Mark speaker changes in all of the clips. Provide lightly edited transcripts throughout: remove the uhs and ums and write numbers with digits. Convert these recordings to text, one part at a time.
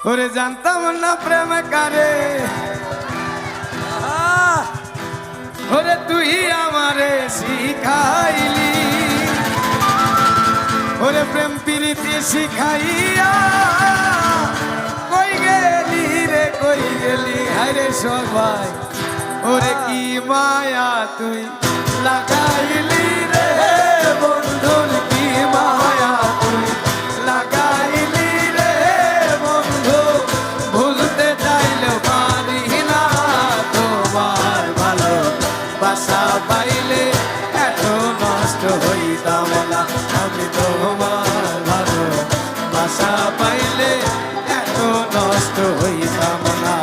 Speaker 1: ওরে জানতাম না প্রেম কারে, ওরে তুই আমারে শিখাইলি, ওরে প্রেম প্রীতি শিখাইয়া কই গেলি রে কই গেলি হায়রে সবাই, ওরে কি মায়া তুই লাগাইলি রে বন্ধুর কি মায়া তুই লাগাইলি রে বন্ধু, ভুলতে চাইলেও পারি না তোমার ভালো বাসা পাইলে এত নষ্ট হইতাম না আমি, তোমার ভালো বাসা পাইলে এত নষ্ট হইতাম না।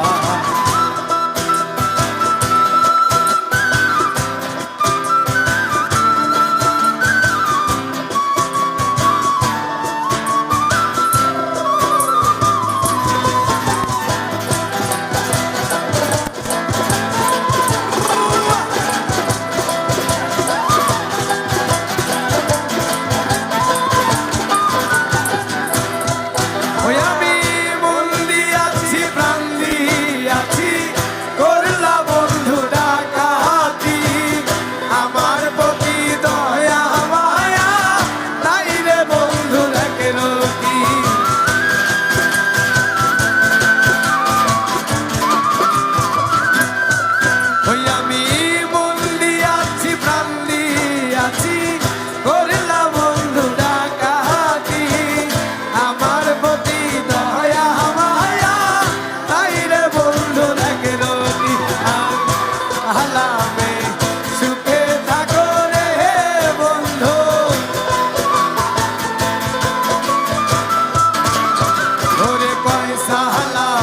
Speaker 1: সালা